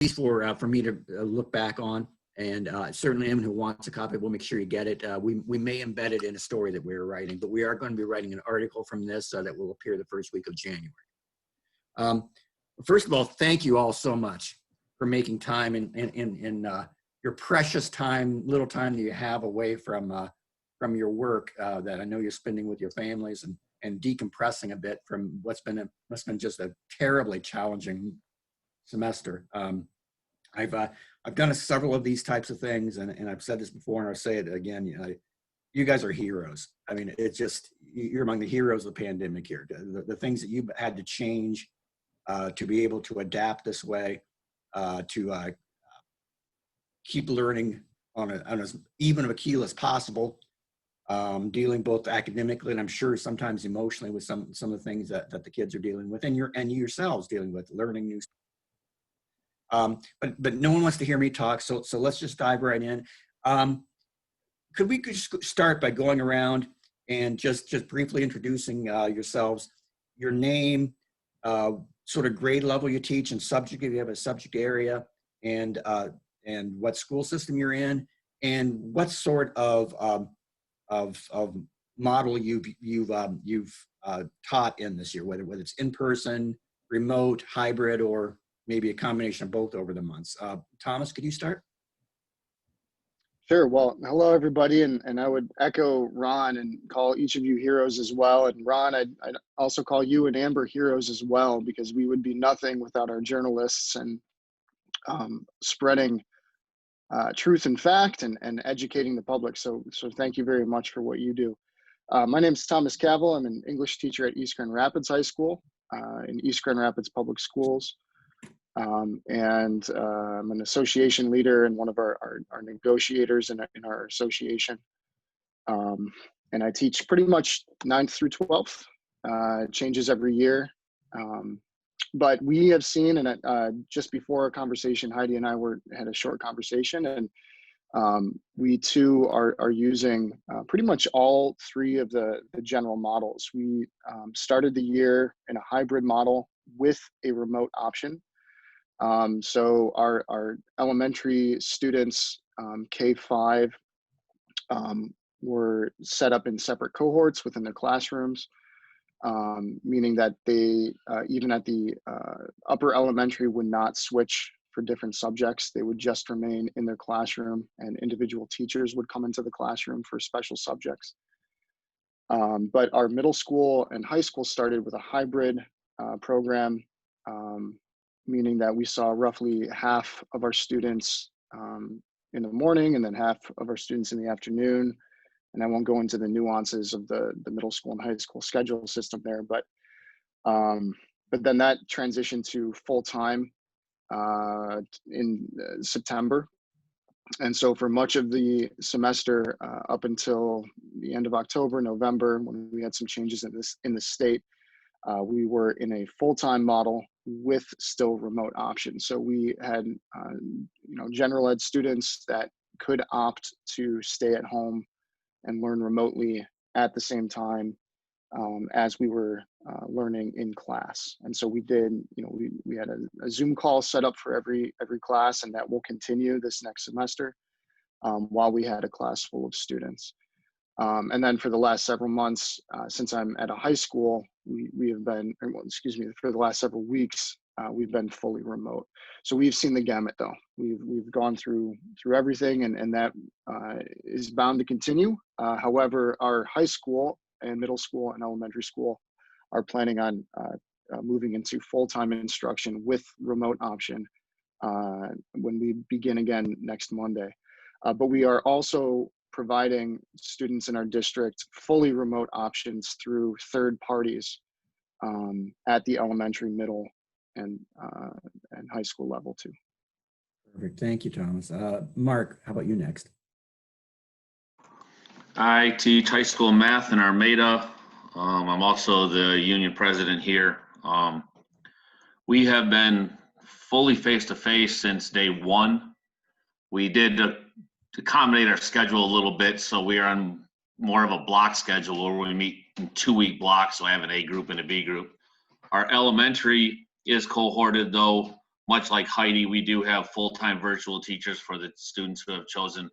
for me to look back on. And certainly anyone who wants a copy, we'll make sure you get it. We may embed it in a story that we're writing, but we are going to be writing an article from this that will appear the first week of January. First of all, thank you all so much for making time in your precious time, little time that you have away from your work that I know you're spending with your families and decompressing a bit from what's been just a terribly challenging semester. I've done several of these types of things, and I've said this before, and I'll say it again. You guys are heroes. I mean, it's just, you're among the heroes of the pandemic here. The things that you've had to change to be able to adapt this way, to keep learning on as even of a keel as possible, dealing both academically and I'm sure sometimes emotionally with some of the things that the kids are dealing with, and you yourselves dealing with, learning new stuff. But no one wants to hear me talk, so let's just dive right in. Could we just start by going around and just briefly introducing yourselves, your name, sort of grade level you teach, and subject if you have a subject area, and what school system you're in, and what sort of model you've taught in this year, whether it's in person, remote, hybrid, or maybe a combination of both over the months. Thomas, could you start? Sure. Well, hello, everybody. And I would echo Ron and call each of you heroes as well. And Ron, I'd also call you and Amber heroes as well, because we would be nothing without our journalists and spreading truth and fact and educating the public. So thank you very much for what you do. My name is Thomas Cavill. I'm an English teacher at East Grand Rapids High School in East Grand Rapids Public Schools. I'm an association leader and one of our negotiators in our association. And I teach pretty much 9th through 12th. It changes every year. But we have seen, and just before our conversation, Heidi and I had a short conversation, and we too are using pretty much all three of the general models. We started the year in a hybrid model with a remote option. So our elementary students, K-5, were set up in separate cohorts within their classrooms, meaning that they, even at the upper elementary, would not switch for different subjects. They would just remain in their classroom, and individual teachers would come into the classroom for special subjects. But our middle school and high school started with a hybrid program, meaning that we saw roughly half of our students in the morning and then half of our students in the afternoon. And I won't go into the nuances of the middle school and high school schedule system there, but then that transitioned to full-time in September. And so for much of the semester up until the end of October, November, when we had some changes in the state, we were in a full-time model with still remote options. So we had, general ed students that could opt to stay at home and learn remotely at the same time as we were learning in class. And so we did, we had a Zoom call set up for every class, and that will continue this next semester while we had a class full of students. And then for the last several months, since I'm at a high school, we have been, for the last several weeks, we've been fully remote. So we've seen the gamut though. We've gone through everything, and that is bound to continue. However, our high school and middle school and elementary school are planning on moving into full-time instruction with remote option when we begin again next Monday. But we are also providing students in our district fully remote options through third parties at the elementary, middle, and high school level too. Perfect. Thank you, Thomas. Mark, how about you next? I teach high school math in Armada. I'm also the union president here. We have been fully face-to-face since day one. We did accommodate our schedule a little bit, so we are on more of a block schedule where we meet in 2-week blocks, so I have an A group and a B group. Our elementary is cohorted though much like Heidi, we do have full-time virtual teachers for the students who have chosen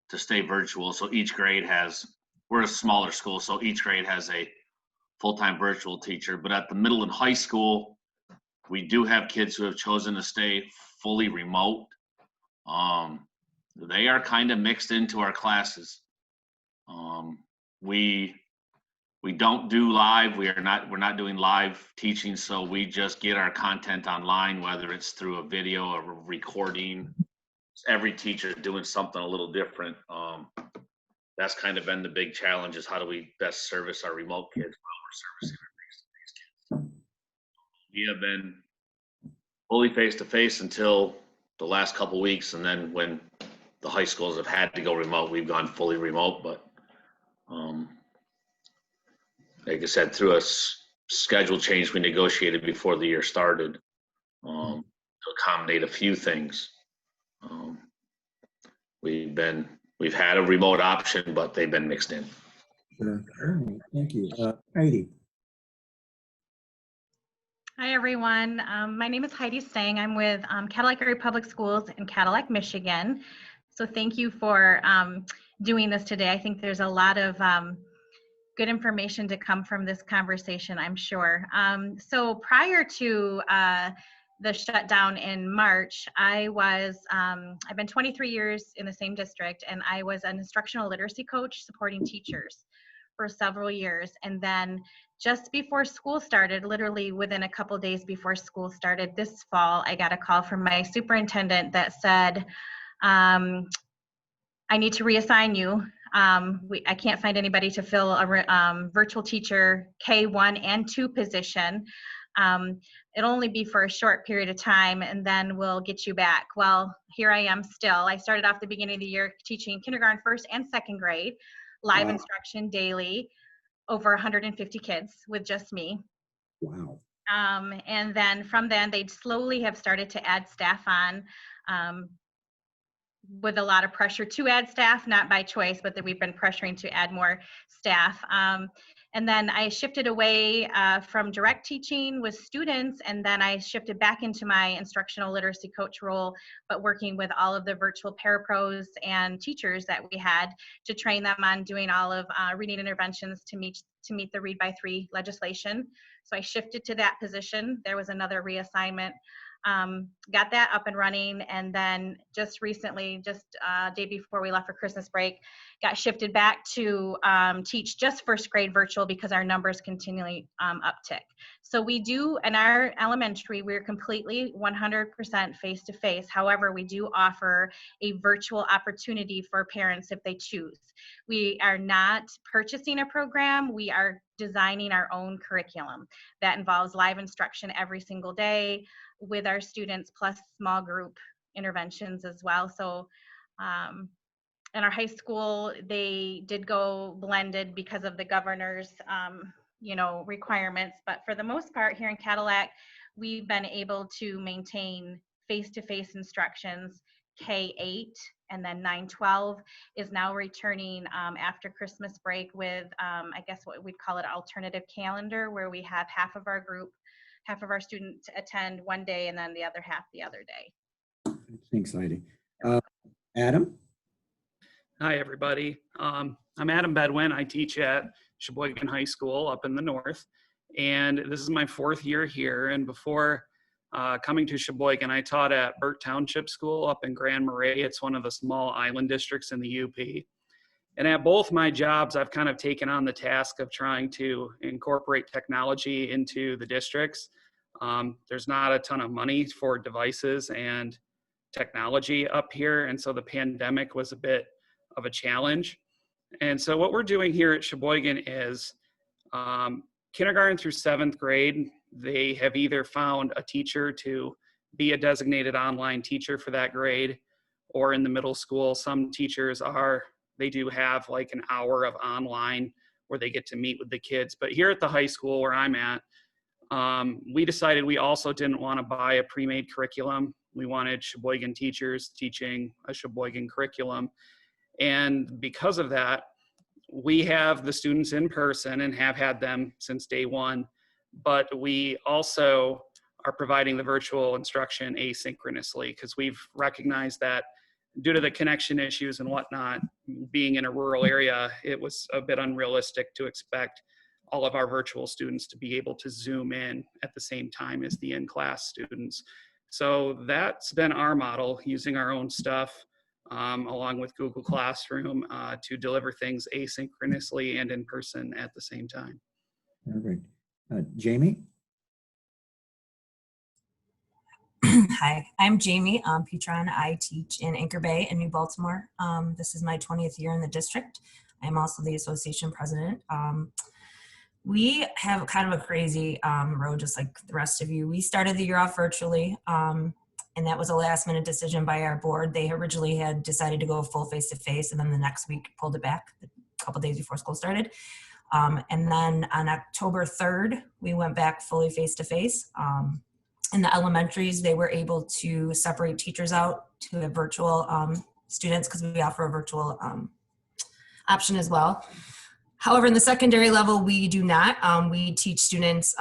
to stay virtual. So each grade has, we're a smaller school, so each grade has a full-time virtual teacher. But at the middle and high school, we do have kids who have chosen to stay fully remote. They are kind of mixed into our classes. We don't do live. We're not doing live teaching, so we just get our content online, whether it's through a video or a recording. Every teacher is doing something a little different. That's kind of been the big challenge, is how do we best service our remote kids while we're servicing our face-to-face kids. We have been fully face-to-face until the last couple weeks, and then when the high schools have had to go remote, we've gone fully remote. But like I said, through a schedule change we negotiated before the year started to accommodate a few things. We've had a remote option, but they've been mixed in. Sure. All right. Thank you. Heidi. Hi, everyone. My name is Heidi Stang. I'm with Cadillac Area Public Schools in Cadillac, Michigan. So thank you for doing this today. I think there's a lot of good information to come from this conversation, I'm sure. So prior to the shutdown in March, I've been 23 years in the same district, and I was an instructional literacy coach supporting teachers for several years. And then just before school started, literally within a couple days before school started this fall, I got a call from my superintendent that said, I need to reassign you. I can't find anybody to fill a virtual teacher K1 and 2 position. It'll only be for a short period of time, and then we'll get you back. Well, here I am still. I started off the beginning of the year teaching kindergarten, first and second grade, live instruction daily, over 150 kids with just me. Wow. And then from then, they slowly have started to add staff on, with a lot of pressure to add staff, not by choice, but that we've been pressuring to add more staff. And then I shifted away from direct teaching with students, and then I shifted back into my instructional literacy coach role, but working with all of the virtual parapros and teachers that we had to train them on doing all of reading interventions to meet the Read by 3 legislation. So I shifted to that position. There was another reassignment. Got that up and running, and then just recently, just day before we left for Christmas break, got shifted back to teach just first grade virtual because our numbers continually uptick. So we do, in our elementary, we're completely 100% face-to-face. However, we do offer a virtual opportunity for parents if they choose. We are not purchasing a program. We are designing our own curriculum that involves live instruction every single day with our students, plus small group interventions as well. So in our high school, they did go blended because of the governor's requirements. But for the most part here in Cadillac, we've been able to maintain face-to-face instructions. K-8 and then 9-12 is now returning after Christmas break with, I guess what we'd call it, alternative calendar, where we have half of our students attend one day and then the other half the other day. Thanks, Heidi. Adam? Hi, everybody. I'm Adam Bedwin. I teach at Sheboygan High School up in the north, and this is my 4th year here. And before coming to Sheboygan, I taught at Burt Township School up in Grand Marais. It's one of the small island districts in the UP. And at both my jobs, I've kind of taken on the task of trying to incorporate technology into the districts. There's not a ton of money for devices and technology up here, and so the pandemic was a bit of a challenge. And so what we're doing here at Sheboygan is kindergarten through 7th grade, they have either found a teacher to be a designated online teacher for that grade, or in the middle school, some teachers they do have like an hour of online where they get to meet with the kids. But here at the high school where I'm at, we decided we also didn't want to buy a pre-made curriculum. We wanted Sheboygan teachers teaching a Sheboygan curriculum. And because of that, we have the students in person and have had them since day one, but we also are providing the virtual instruction asynchronously, because we've recognized that due to the connection issues and whatnot, being in a rural area, it was a bit unrealistic to expect all of our virtual students to be able to Zoom in at the same time as the in-class students. So that's been our model, using our own stuff along with Google Classroom to deliver things asynchronously and in person at the same time. Perfect. Jamie? Hi, I'm Jamie Petron. I teach in Anchor Bay in New Baltimore. This is my 20th year in the district. I'm also the association president. We have kind of a crazy road, just like the rest of you. We started the year off virtually, and that was a last minute decision by our board. They originally had decided to go full face-to-face, and then the next week pulled it back a couple days before school started. And then on October 3rd, we went back fully face-to-face. In the elementaries, they were able to separate teachers out to have virtual students, because we offer a virtual option as well. However, in the secondary level, we do not. We teach students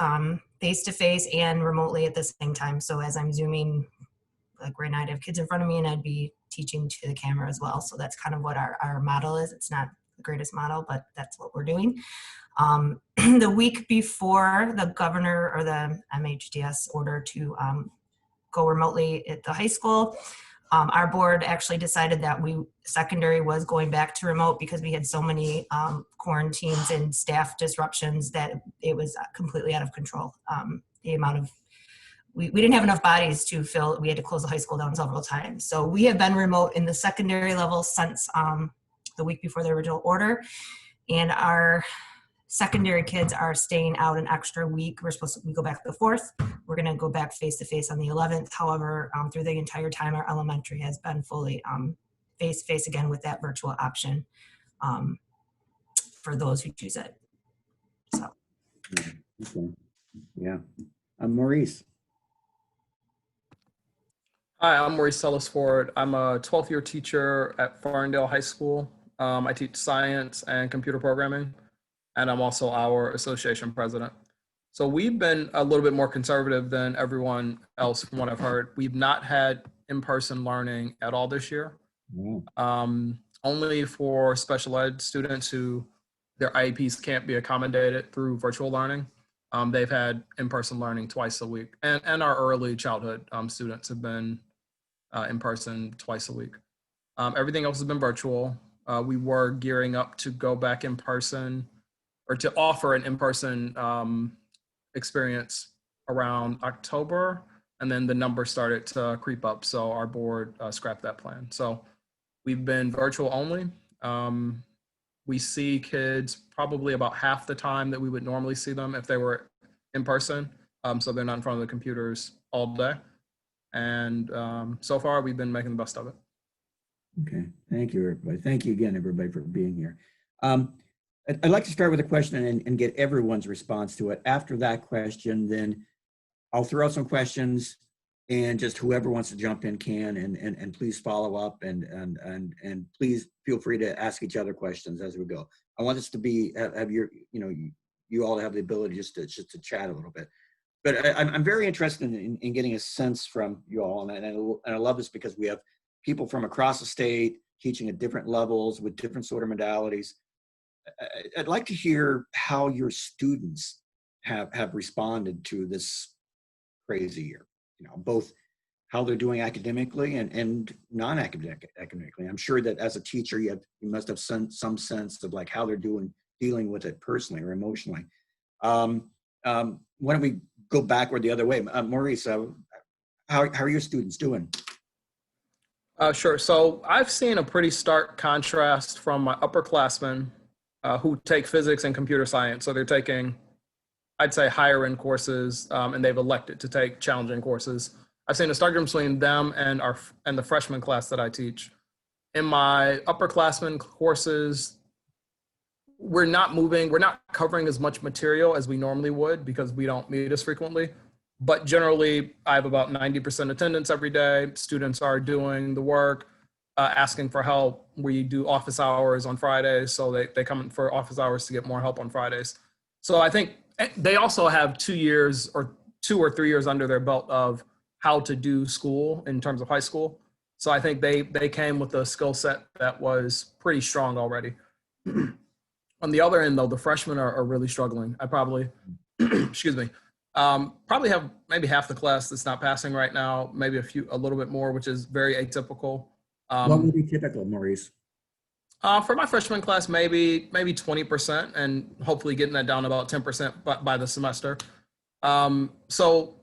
face-to-face and remotely at the same time. So as I'm Zooming, like right now, I'd have kids in front of me and I'd be teaching to the camera as well. So that's kind of what our model is. It's not the greatest model, but that's what we're doing. The week before the governor or the MHDS order to go remotely at the high school, our board actually decided that secondary was going back to remote because we had so many quarantines and staff disruptions that it was completely out of control. The amount of, we didn't have enough bodies to fill, we had to close the high school down several times. So we have been remote in the secondary level since the week before the original order. And our secondary kids are staying out an extra week. We go back the 4th. We're gonna go back face-to-face on the 11th. However, through the entire time, our elementary has been fully face-to-face again with that virtual option for those who choose it. So. Okay. Yeah. Maurice. Hi, I'm Maurice Ellis-Ford. I'm a 12th year teacher at Farndale High School. I teach science and computer programming, and I'm also our association president. So we've been a little bit more conservative than everyone else from what I've heard. We've not had in-person learning at all this year. Only for special ed students who their IEPs can't be accommodated through virtual learning. They've had in-person learning twice a week. And our early childhood students have been in person twice a week. Everything else has been virtual. We were gearing up to go back in person, or to offer an in-person experience around October, and then the numbers started to creep up, so our board scrapped that plan. So we've been virtual only. We see kids probably about half the time that we would normally see them if they were in person, so they're not in front of the computers all day. And so far, we've been making the best of it. Okay, thank you, everybody. Thank you again, everybody, for being here. I'd like to start with a question and get everyone's response to it. After that question, then I'll throw out some questions, and just whoever wants to jump in can, and please follow up, and please feel free to ask each other questions as we go. I want this to be have your, you all have the ability just to chat a little bit. But I'm very interested in getting a sense from you all, and I love this because we have people from across the state teaching at different levels with different sort of modalities. I'd like to hear how your students have responded to this crazy year, both how they're doing academically and non-academically. I'm sure that as a teacher, you must have some sense of like how they're dealing with it personally or emotionally. Why don't we go backward the other way? Maurice, how are your students doing? Sure. So I've seen a pretty stark contrast from my upperclassmen who take physics and computer science. So they're taking, I'd say, higher end courses, and they've elected to take challenging courses. I've seen a stark difference between them and the freshman class that I teach. In my upperclassmen courses, we're not covering as much material as we normally would because we don't meet as frequently. But generally, I have about 90% attendance every day. Students are doing the work, asking for help. We do office hours on Fridays, so they come in for office hours to get more help on Fridays. So I think they also have 2 years or 2 or 3 years under their belt of how to do school in terms of high school. So I think they came with a skill set that was pretty strong already. On the other end, though, the freshmen are really struggling. I probably, excuse me, probably have maybe half the class that's not passing right now, maybe a little bit more, which is very atypical. What would be typical, Maurice? For my freshman class, maybe 20%, and hopefully getting that down to about 10% by the semester. So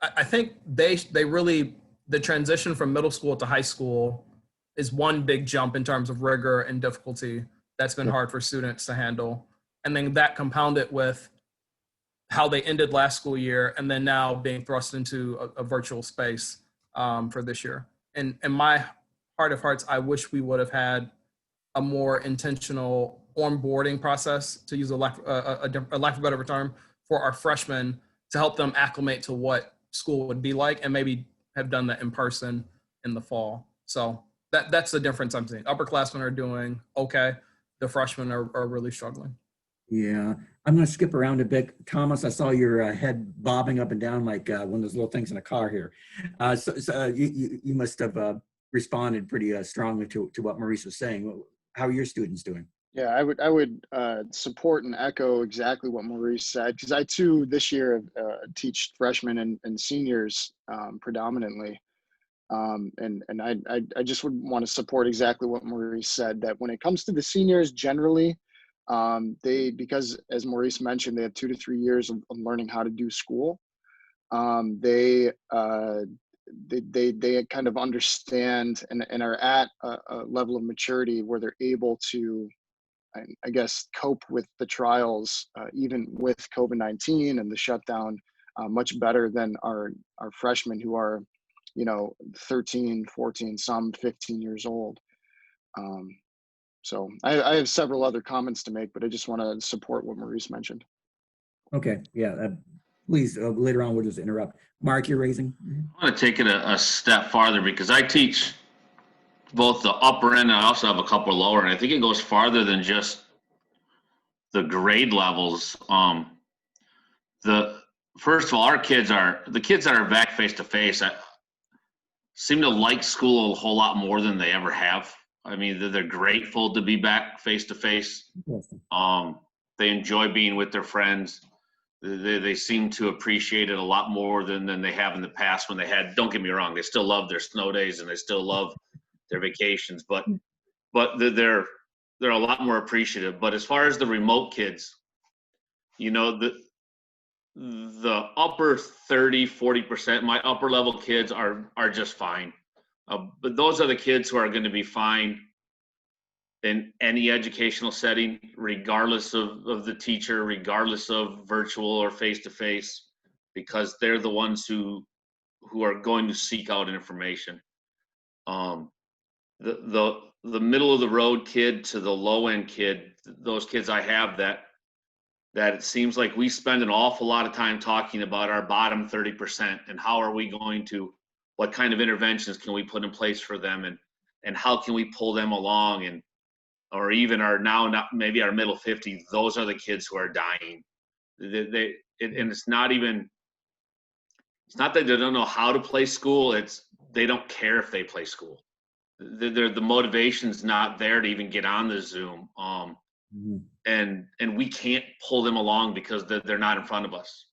I think they really, the transition from middle school to high school is one big jump in terms of rigor and difficulty that's been hard for students to handle. And then that compounded with how they ended last school year and then now being thrust into a virtual space for this year. And in my heart of hearts, I wish we would have had a more intentional onboarding process, to use a lack of a better term, for our freshmen to help them acclimate to what school would be like, and maybe have done that in person in the fall. So that's the difference I'm seeing. Upperclassmen are doing okay. The freshmen are really struggling. Yeah, I'm going to skip around a bit. Thomas, I saw your head bobbing up and down like one of those little things in a car here. So you must have responded pretty strongly to what Maurice was saying. How are your students doing? Yeah, I would support and echo exactly what Maurice said, because I too this year teach freshmen and seniors predominantly, and I just would want to support exactly what Maurice said, that when it comes to the seniors generally, because as Maurice mentioned, they have 2 to 3 years of learning how to do school. They kind of understand and are at a level of maturity where they're able to, I guess, cope with the trials, even with COVID-19 and the shutdown, much better than our freshmen who are, 13, 14, some 15 years old. So I have several other comments to make, but I just want to support what Maurice mentioned. Okay, yeah, please, later on we'll just interrupt. Mark, you're raising? I want to take it a step farther, because I teach both the upper end and I also have a couple lower, and I think it goes farther than just the grade levels. First of all, the kids that are back face to face seem to like school a whole lot more than they ever have. I mean, they're grateful to be back face to face. They enjoy being with their friends. They seem to appreciate it a lot more than they have in the past when they had, don't get me wrong, they still love their snow days and they still love their vacations, but they're a lot more appreciative. But as far as the remote kids, the upper 30-40%, my upper level kids are just fine. But those are the kids who are going to be fine in any educational setting, regardless of the teacher, regardless of virtual or face-to-face, because they're the ones who are going to seek out information. The middle of the road kid to the low end kid, those kids I have that it seems like we spend an awful lot of time talking about our bottom 30% and how are we going to, what kind of interventions can we put in place for them, and how can we pull them along, or even not maybe our middle 50s. Those are the kids who are dying. And it's not that they don't know how to play school. It's they don't care if they play school. The motivation's not there to even get on the Zoom. And we can't pull them along because they're not in front of us.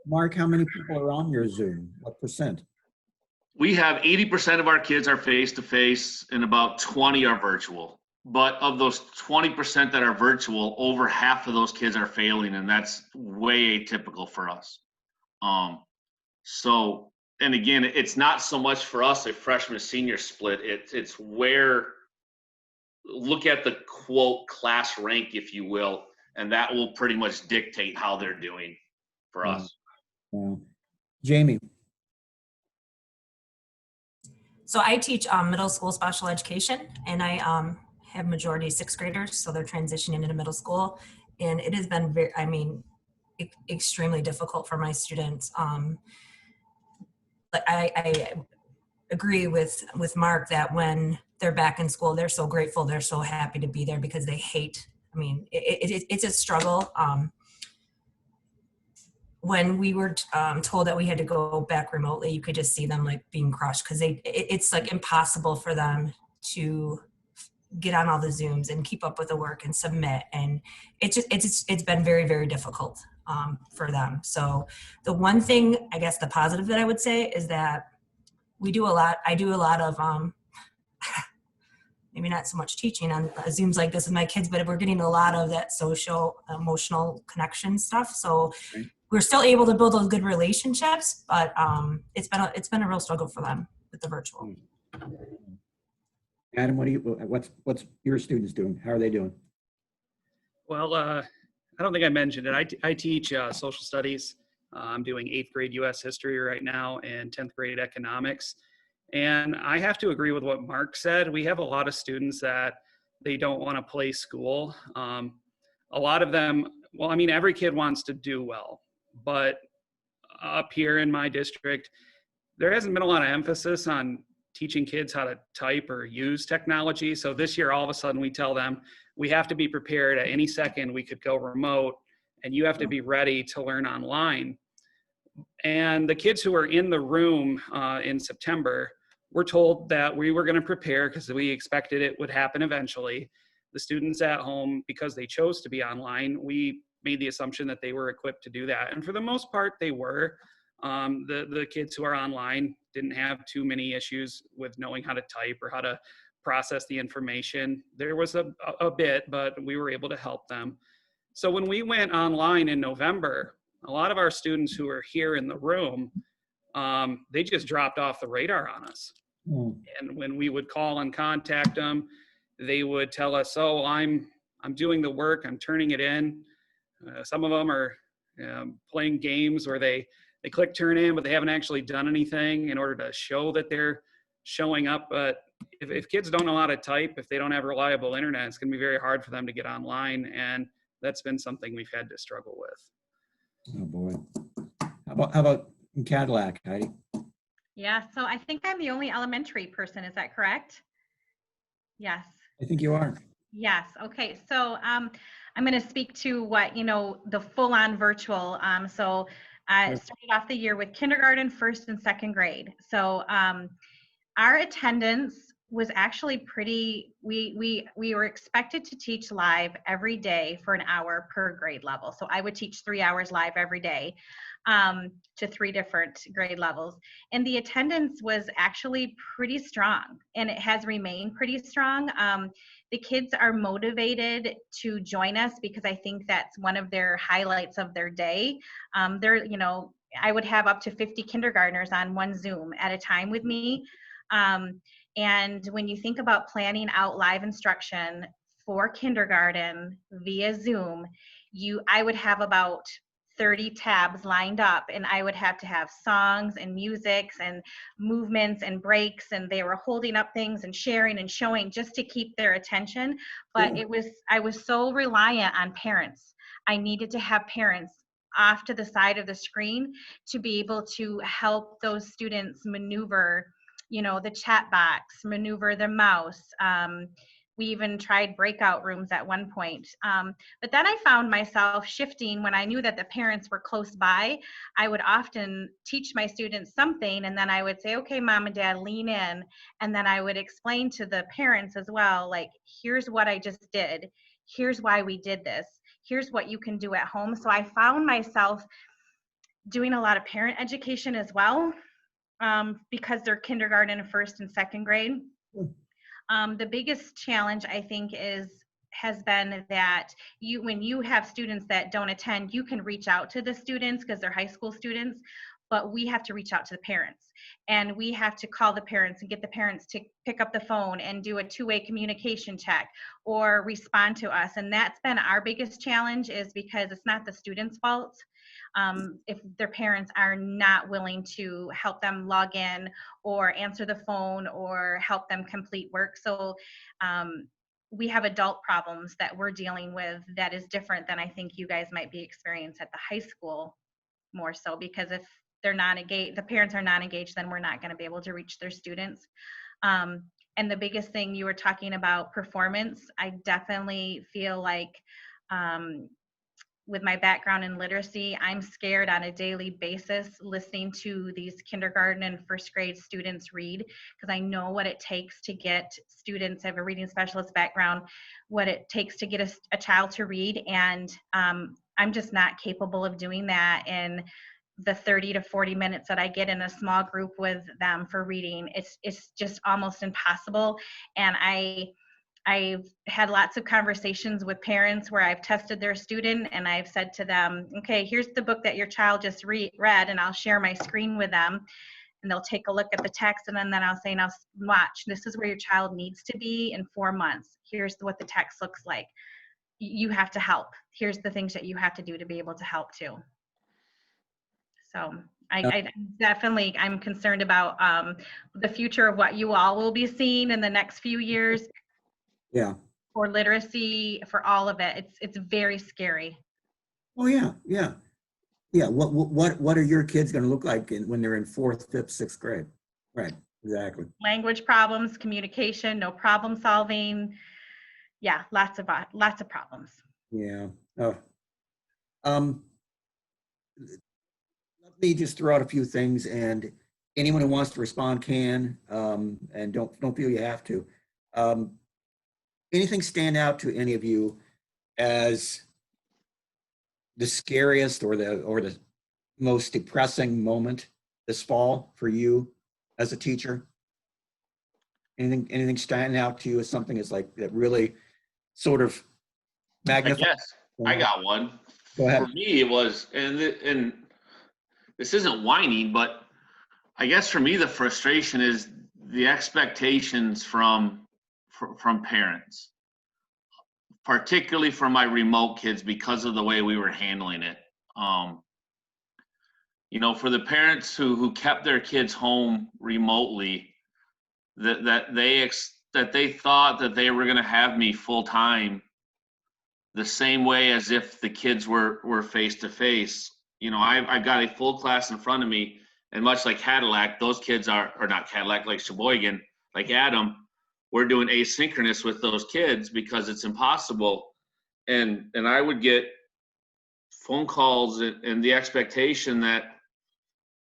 Mark, how many people are on your Zoom? What percent? We have 80% of our kids are face-to-face and about 20 are virtual. But of those 20% that are virtual, over half of those kids are failing, and that's way atypical for us. So, and again, it's not so much for us a freshman-senior split. It's where, look at the quote class rank, if you will, and that will pretty much dictate how they're doing for us. Jamie. So I teach middle school special education, and I have majority 6th graders, so they're transitioning into middle school, and it has been extremely difficult for my students. But I agree with Mark that when they're back in school, they're so grateful, they're so happy to be there, because they hate. I mean, it's a struggle. when we were told that we had to go back remotely, you could just see them like being crushed because it's like impossible for them to get on all the Zooms and keep up with the work and submit. And it's been very, very difficult for them. So the one thing, I guess the positive that I would say is that I do a lot of, maybe not so much teaching on Zooms like this with my kids, but we're getting a lot of that social emotional connection stuff. So Right. we're still able to build those good relationships, but it's been a real struggle for them with the virtual. Adam, what's your students doing? How are they doing? Well, I don't think I mentioned it. I teach social studies. I'm doing 8th grade U.S. history right now and 10th grade economics. And I have to agree with what Mark said. We have a lot of students that they don't want to play school. A lot of them, well, I mean, every kid wants to do well, but up here in my district, there hasn't been a lot of emphasis on teaching kids how to type or use technology. So this year, all of a sudden, we tell them we have to be prepared at any second. We could go remote, and you have to be ready to learn online. And the kids who were in the room in September were told that we were going to prepare because we expected it would happen eventually. The students at home, because they chose to be online, we made the assumption that they were equipped to do that. And for the most part, they were. The kids who are online didn't have too many issues with knowing how to type or how to process the information. There was a bit, but we were able to help them. So when we went online in November, a lot of our students who are here in the room, they just dropped off the radar on us. And when we would call and contact them, they would tell us, "Oh, I'm doing the work, I'm turning it in." Some of them are playing games where they click turn in, but they haven't actually done anything in order to show that they're showing up. But if kids don't know how to type, if they don't have reliable internet, it's going to be very hard for them to get online. And that's been something we've had to struggle with. Oh boy. How about in Cadillac, Heidi? Yeah, so I think I'm the only elementary person. Is that correct? Yes. I think you are. Yes. Okay. So I'm going to speak to what, the full on virtual. So I started off the year with kindergarten, first and second grade. So our attendance was actually pretty, we were expected to teach live every day for an hour per grade level. So I would teach 3 hours live every day to 3 different grade levels. And the attendance was actually pretty strong, and it has remained pretty strong. The kids are motivated to join us because I think that's one of their highlights of their day. I would have up to 50 kindergartners on one Zoom at a time with me. And when you think about planning out live instruction for kindergarten via Zoom, I would have about 30 tabs lined up, and I would have to have songs and musics and movements and breaks, and they were holding up things and sharing and showing just to keep their attention. But I was so reliant on parents. I needed to have parents off to the side of the screen to be able to help those students maneuver, the chat box, maneuver the mouse. We even tried breakout rooms at one point. But then I found myself shifting when I knew that the parents were close by. I would often teach my students something, and then I would say, "Okay, mom and dad, lean in." And then I would explain to the parents as well, like, "Here's what I just did. Here's why we did this. Here's what you can do at home." So I found myself doing a lot of parent education as well, because they're kindergarten, first and second grade. The biggest challenge, I think, has been that when you have students that don't attend, you can reach out to the students because they're high school students, but we have to reach out to the parents, and we have to call the parents and get the parents to pick up the phone and do a 2-way communication check or respond to us. And that's been our biggest challenge, is because it's not the students' fault. If their parents are not willing to help them log in or answer the phone or help them complete work. So we have adult problems that we're dealing with that is different than I think you guys might be experiencing at the high school, more so, because if they're not engaged, the parents are not engaged, then we're not going to be able to reach their students. And the biggest thing, you were talking about performance. I definitely feel like with my background in literacy, I'm scared on a daily basis listening to these kindergarten and first grade students read, because I know what it takes to get students, I have a reading specialist background, what it takes to get a child to read. And I'm just not capable of doing that in the 30 to 40 minutes that I get in a small group with them for reading. It's just almost impossible. And I've had lots of conversations with parents where I've tested their student and I've said to them, okay, here's the book that your child just read, and I'll share my screen with them and they'll take a look at the text, and then I'll say, now watch, this is where your child needs to be in 4 months. Here's what the text looks like. You have to help. Here's the things that you have to do to be able to help too. So I definitely, I'm concerned about the future of what you all will be seeing in the next few years. Yeah. For literacy, for all of it. It's very scary. Oh yeah, yeah, yeah. What are your kids going to look like when they're in 4th, 5th, 6th grade? Right. Exactly. Language problems, communication, no problem solving. Yeah, lots of problems. Yeah. Oh. Let me just throw out a few things, and anyone who wants to respond can, and don't feel you have to. Anything stand out to any of you as the scariest or the most depressing moment this fall for you as a teacher? Anything standing out to you as something that's like that really sort of magnifies? Yes, I got one. Go ahead. For me, it was, and this isn't whining, but I guess for me, the frustration is the expectations from parents, particularly for my remote kids, because of the way we were handling it. For the parents who kept their kids home remotely, that they thought that they were going to have me full time, the same way as if the kids were face to face. I've got a full class in front of me, and much like Cadillac, those kids or not Cadillac, like Sheboygan, like Adam, we're doing asynchronous with those kids because it's impossible. And I would get phone calls and the expectation that,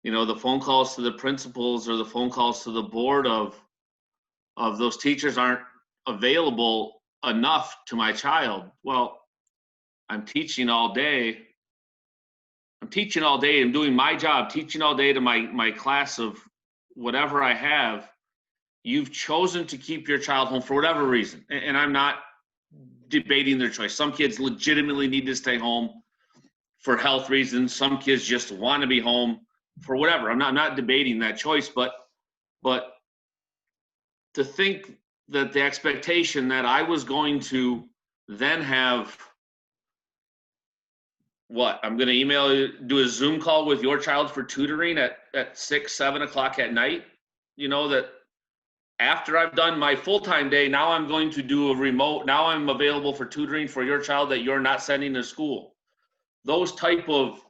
the phone calls to the principals or the phone calls to the board of those teachers aren't available enough to my child. Well, I'm teaching all day. I'm doing my job, teaching all day to my class of whatever I have. You've chosen to keep your child home for whatever reason. And I'm not debating their choice. Some kids legitimately need to stay home for health reasons. Some kids just want to be home for whatever. I'm not debating that choice, but to think that the expectation that I was going to then have I'm going to do a Zoom call with your child for tutoring at 6, 7 o'clock at night, that after I've done my full-time day, now I'm going to do a remote, now I'm available for tutoring for your child that you're not sending to school. Those type of,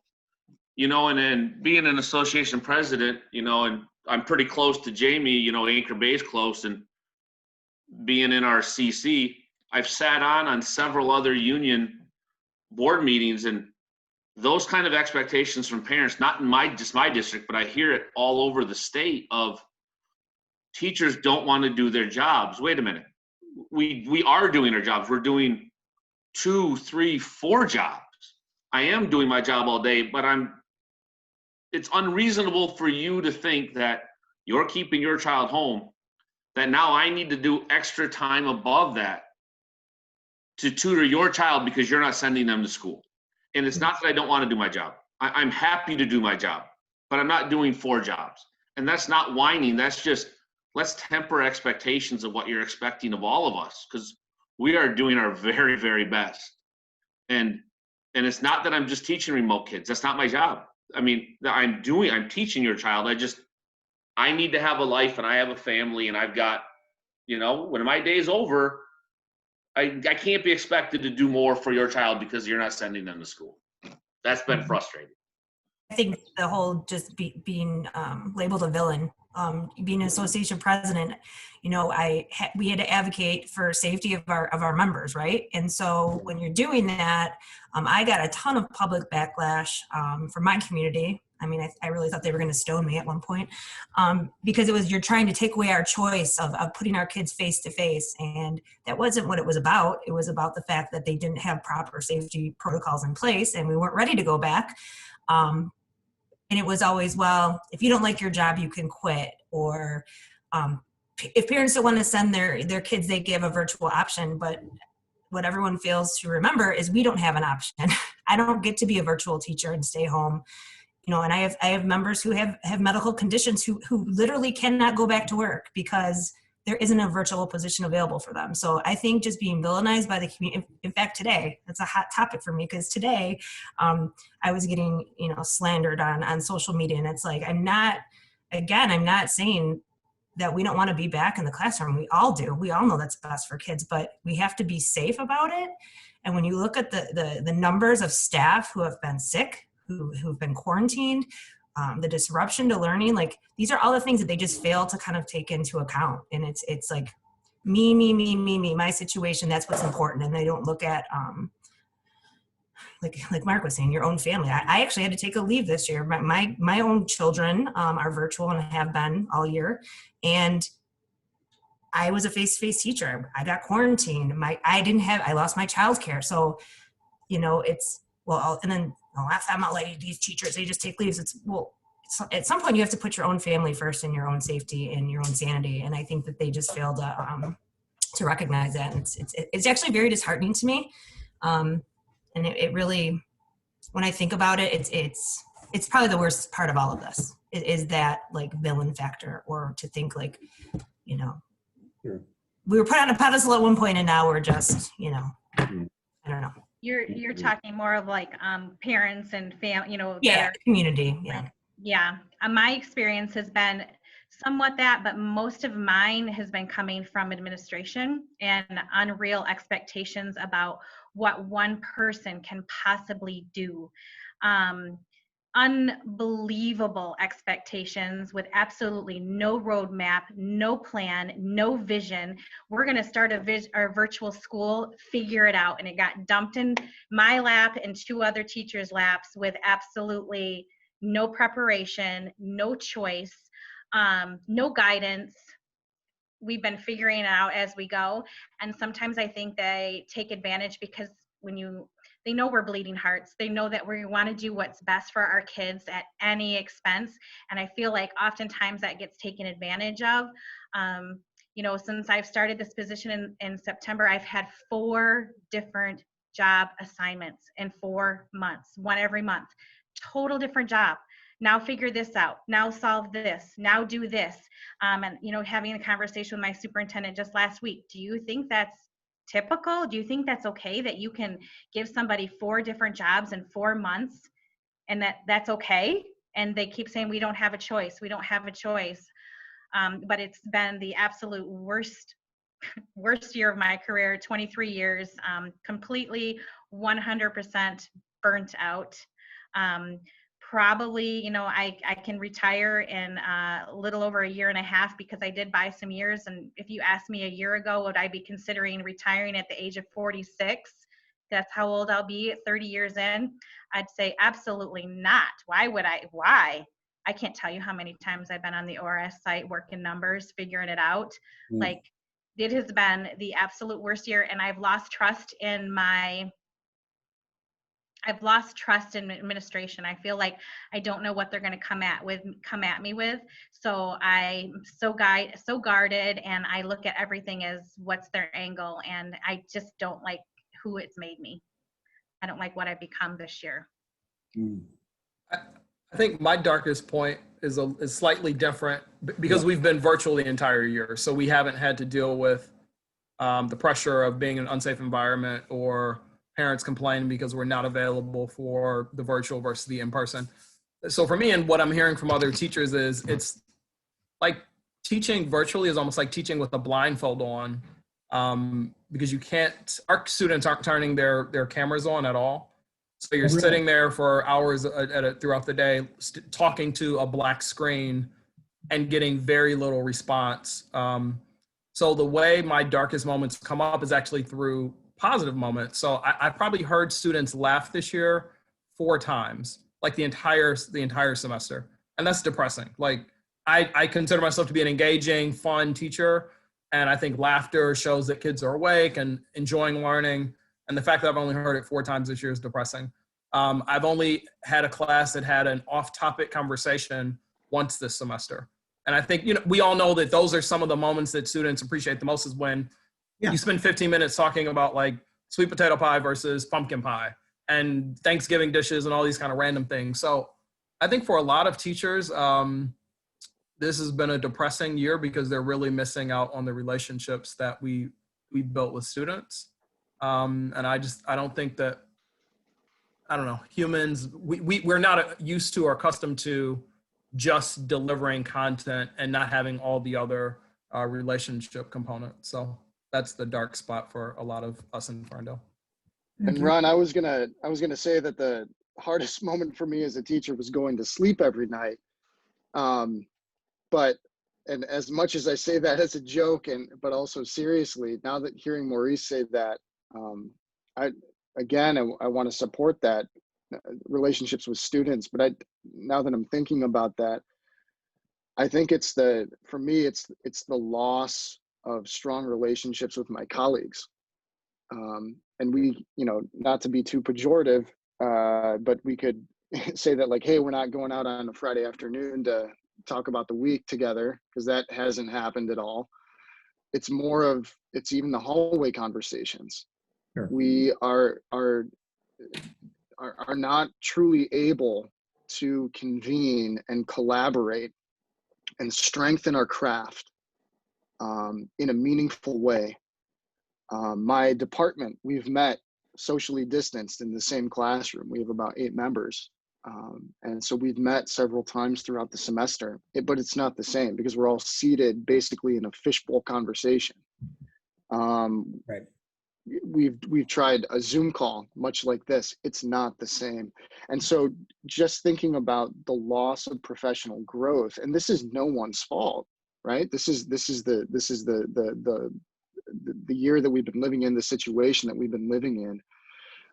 and then being an association president, and I'm pretty close to Jamie, Anchor Bay's close, and being in our CC, I've sat on several other union board meetings, and those kind of expectations from parents, not in just my district, but I hear it all over the state of teachers don't want to do their jobs. Wait a minute. We are doing our jobs. We're doing 2, 3, 4 jobs. I am doing my job all day, but it's unreasonable for you to think that you're keeping your child home, that now I need to do extra time above that to tutor your child because you're not sending them to school. And it's not that I don't want to do my job. I'm happy to do my job, but I'm not doing 4 jobs. And that's not whining. That's just, let's temper expectations of what you're expecting of all of us, because we are doing our very, very best. And it's not that I'm just teaching remote kids. That's not my job. I mean, I'm teaching your child. I need to have a life, and I have a family, and I've got, when my day's over, I can't be expected to do more for your child because you're not sending them to school. That's been frustrating. I think the whole just being labeled a villain being an association president, you know, we had to advocate for safety of our members, right? And so when you're doing that, I got a ton of public backlash from my community. I mean, I really thought they were going to stone me at one point because you're trying to take away our choice of putting our kids face to face. And that wasn't what it was about. It was about the fact that they didn't have proper safety protocols in place and we weren't ready to go back. And it was always, well, if you don't like your job, you can quit. Or if parents don't want to send their kids, they give a virtual option. But what everyone fails to remember is we don't have an option. I don't get to be a virtual teacher and stay home. You know, and I have members who have medical conditions who literally cannot go back to work because there isn't a virtual position available for them. So I think just being villainized by the community, in fact, today, that's a hot topic for me because today I was getting, you know, slandered on social media. And it's like, I'm not saying that we don't want to be back in the classroom. We all do. We all know that's best for kids, but we have to be safe about it. And when you look at the numbers of staff who have been sick, who've been quarantined, the disruption to learning, like these are all the things that they just fail to kind of take into account. And it's like me, my situation, that's what's important. And they don't look at, like Mark was saying, your own family. I actually had to take a leave this year. My own children are virtual and have been all year. And I was a face-to-face teacher. I got quarantined. I lost my childcare. So, you know, and then last time I'll let these teachers, they just take leaves. At some point you have to put your own family first and your own safety and your own sanity. And I think that they just failed to recognize that. And it's actually very disheartening to me. And it really, when I think about it, it's probably the worst part of all of this is that like villain factor, or to think like, you know, Sure. We were put on a pedestal at one point and now we're just, you know, I don't know. You're talking more of like parents and family, you know. Yeah, community. Yeah. Yeah. My experience has been somewhat that, but most of mine has been coming from administration and unreal expectations about what one person can possibly do. Unbelievable expectations with absolutely no roadmap, no plan, no vision. We're going to start our virtual school, figure it out. And it got dumped in my lap and 2 other teachers' laps with absolutely no preparation, no choice, no guidance. We've been figuring it out as we go. And sometimes I think they take advantage because they know we're bleeding hearts. They know that we want to do what's best for our kids at any expense. And I feel like oftentimes that gets taken advantage of. You know, since I've started this position in September, I've had 4 different job assignments in 4 months, 1 every month, total different job. Now figure this out, now solve this, now do this. And, you know, having a conversation with my superintendent just last week, do you think that's typical? Do you think that's okay that you can give somebody 4 different jobs in 4 months and that's okay? And they keep saying, we don't have a choice. We don't have a choice. But it's been the absolute worst year of my career, 23 years, completely 100% burnt out. Probably, you know, I can retire in a little over 1.5 years because I did buy some years. And if you asked me a year ago, would I be considering retiring at the age of 46? That's how old I'll be at 30 years in. I'd say absolutely not. Why would I? Why? I can't tell you how many times I've been on the ORS site working numbers, figuring it out. Like, it has been the absolute worst year. And I've lost trust in administration. I feel like I don't know what they're going to come at me with. So I'm so guarded, and I look at everything as what's their angle, and I just don't like who it's made me. I don't like what I've become this year. I think my darkest point is slightly different because we've been virtual the entire year. So we haven't had to deal with the pressure of being in an unsafe environment or parents complaining because we're not available for the virtual versus the in-person. So for me, and what I'm hearing from other teachers is it's like teaching virtually is almost like teaching with a blindfold on, because our students aren't turning their cameras on at all. So you're sitting there for hours throughout the day talking to a black screen and getting very little response. So the way my darkest moments come up is actually through positive moments. So I probably heard students laugh this year 4 times, like the entire semester, and that's depressing. Like I consider myself to be an engaging, fun teacher, and I think laughter shows that kids are awake and enjoying learning. And the fact that I've only heard it 4 times this year is depressing. I've only had a class that had an off-topic conversation once this semester. And I think, we all know that those are some of the moments that students appreciate the most, is when you spend 15 minutes talking about like sweet potato pie versus pumpkin pie and Thanksgiving dishes and all these kind of random things. So I think for a lot of teachers, this has been a depressing year because they're really missing out on the relationships that we built with students. And I don't think that, I don't know, humans, we're not used to or accustomed to just delivering content and not having all the other relationship components. So that's the dark spot for a lot of us in Ferndale. And Ron, I was gonna say that the hardest moment for me as a teacher was going to sleep every night. But and as much as I say that as a joke, but also seriously, now that hearing Maurice say that, I want to support that, relationships with students. But now that I'm thinking about that, I think for me it's the loss of strong relationships with my colleagues. And we, not to be too pejorative, but we could say that like, hey, we're not going out on a Friday afternoon to talk about the week together, because that hasn't happened at all. It's even the hallway conversations. Sure. We are not truly able to convene and collaborate and strengthen our craft in a meaningful way. My department, we've met socially distanced in the same classroom. We have about 8 members. And so we've met several times throughout the semester, but it's not the same because we're all seated basically in a fishbowl conversation. Right. We've tried a Zoom call, much like this. It's not the same. And so just thinking about the loss of professional growth, and this is no one's fault, right? This is the year that we've been living in, the situation that we've been living in.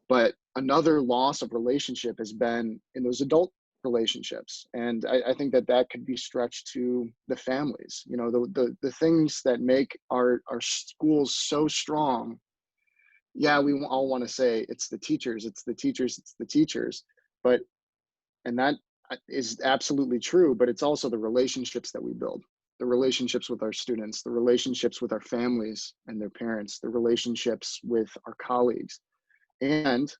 But another loss of relationship has been in those adult relationships. And I think that could be stretched to the families. The things that make our schools so strong. Yeah, we all want to say it's the teachers, but, and that is absolutely true, but it's also the relationships that we build, the relationships with our students, the relationships with our families and their parents, the relationships with our colleagues. And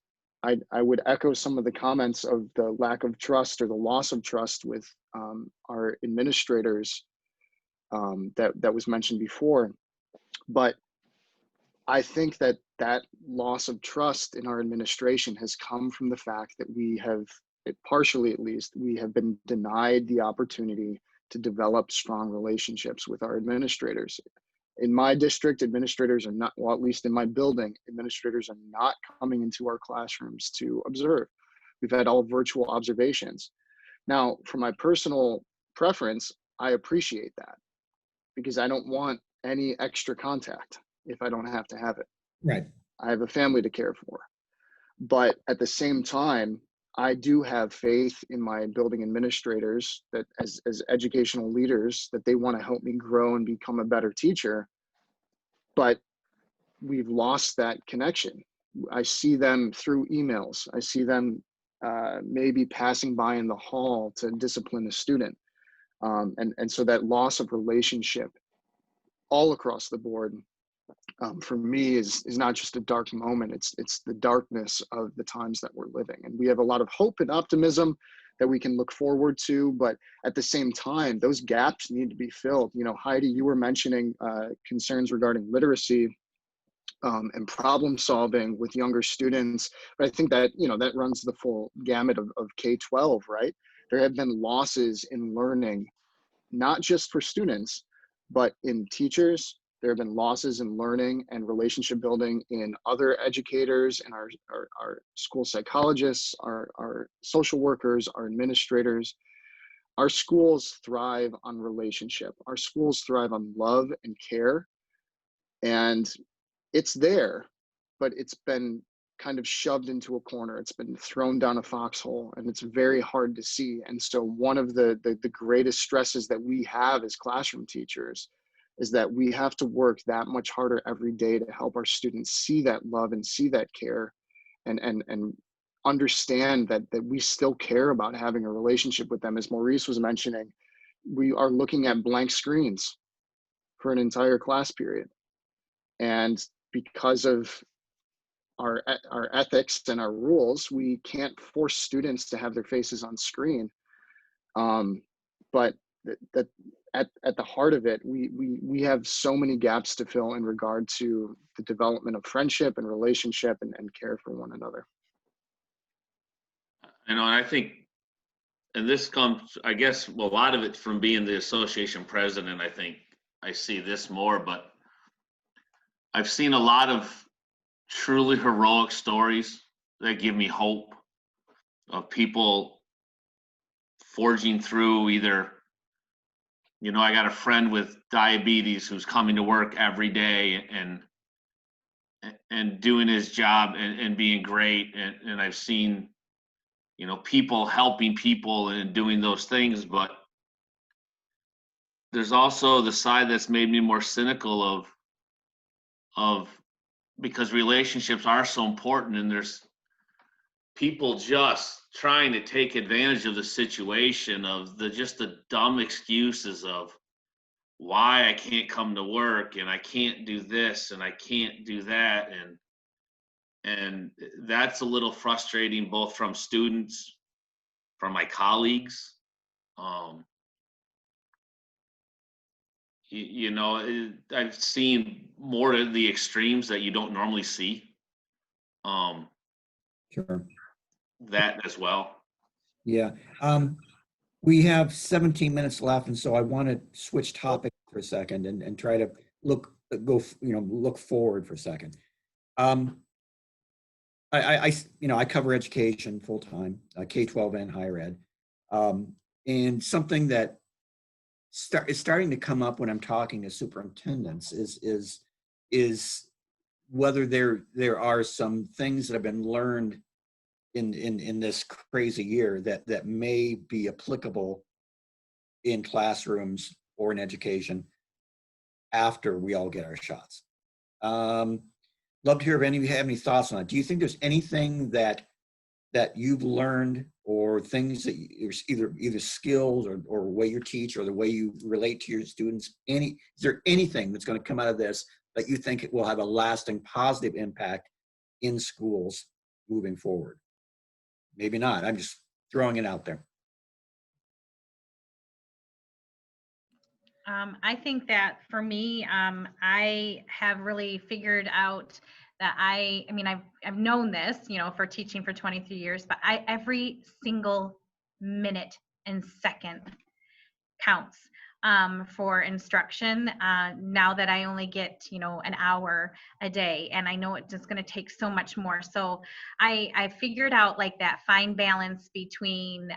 I would echo some of the comments of the lack of trust or the loss of trust with our administrators that was mentioned before. But I think that loss of trust in our administration has come from the fact that partially at least, we have been denied the opportunity to develop strong relationships with our administrators. In my district, administrators are not, well, at least in my building, administrators are not coming into our classrooms to observe. We've had all virtual observations. Now, for my personal preference, I appreciate that because I don't want any extra contact if I don't have to have it. Right. I have a family to care for. But at the same time, I do have faith in my building administrators that as educational leaders, that they want to help me grow and become a better teacher. But we've lost that connection. I see them through emails. I see them maybe passing by in the hall to discipline a student. And so that loss of relationship all across the board, for me is not just a dark moment, it's the darkness of the times that we're living. And we have a lot of hope and optimism that we can look forward to, but at the same time, those gaps need to be filled. Heidi, you were mentioning concerns regarding literacy and problem solving with younger students, but I think that, that runs the full gamut of K-12, right? There have been losses in learning, not just for students, but in teachers. There have been losses in learning and relationship building in other educators and our school psychologists, our social workers, our administrators. Our schools thrive on relationship. Our schools thrive on love and care. And it's there, but it's been kind of shoved into a corner. It's been thrown down a foxhole, and it's very hard to see. And so one of the greatest stresses that we have as classroom teachers is that we have to work that much harder every day to help our students see that love and see that care, and understand that we still care about having a relationship with them. As Maurice was mentioning, we are looking at blank screens for an entire class period. And because of our ethics and our rules, we can't force students to have their faces on screen. But that at the heart of it, we have so many gaps to fill in regard to the development of friendship and relationship and care for one another. You know, and I think, and this comes, I guess, a lot of it from being the association president. I think I see this more, but I've seen a lot of truly heroic stories that give me hope of people forging through. Either, you know, I got a friend with diabetes who's coming to work every day and doing his job and being great. And I've seen, you know, people helping people and doing those things, but there's also the side that's made me more cynical of because relationships are so important, and there's people just trying to take advantage of the situation, of the dumb excuses of why I can't come to work and I can't do this and I can't do that. And that's a little frustrating, both from students, from my colleagues. You know, I've seen more of the extremes that you don't normally see. Sure. That as well. Yeah. We have 17 minutes left, and so I want to switch topics for a second and try to look forward for a second. I cover education full time, K-12 and higher ed, and something that is starting to come up when I'm talking to superintendents is whether there are some things that have been learned in this crazy year that may be applicable in classrooms or in education after we all get our shots. Love to hear if any of you have any thoughts on it. Do you think there's anything that you've learned, or things that either skills or way you teach or the way you relate to your students? Is there anything that's going to come out of this that you think it will have a lasting positive impact in schools moving forward? Maybe not. I'm just throwing it out there. I think that for me, I have really figured out that I've known this, for teaching for 23 years, but every single minute and second counts for instruction. Now that I only get, an hour a day, and I know it's just going to take so much more. So I figured out like that fine balance between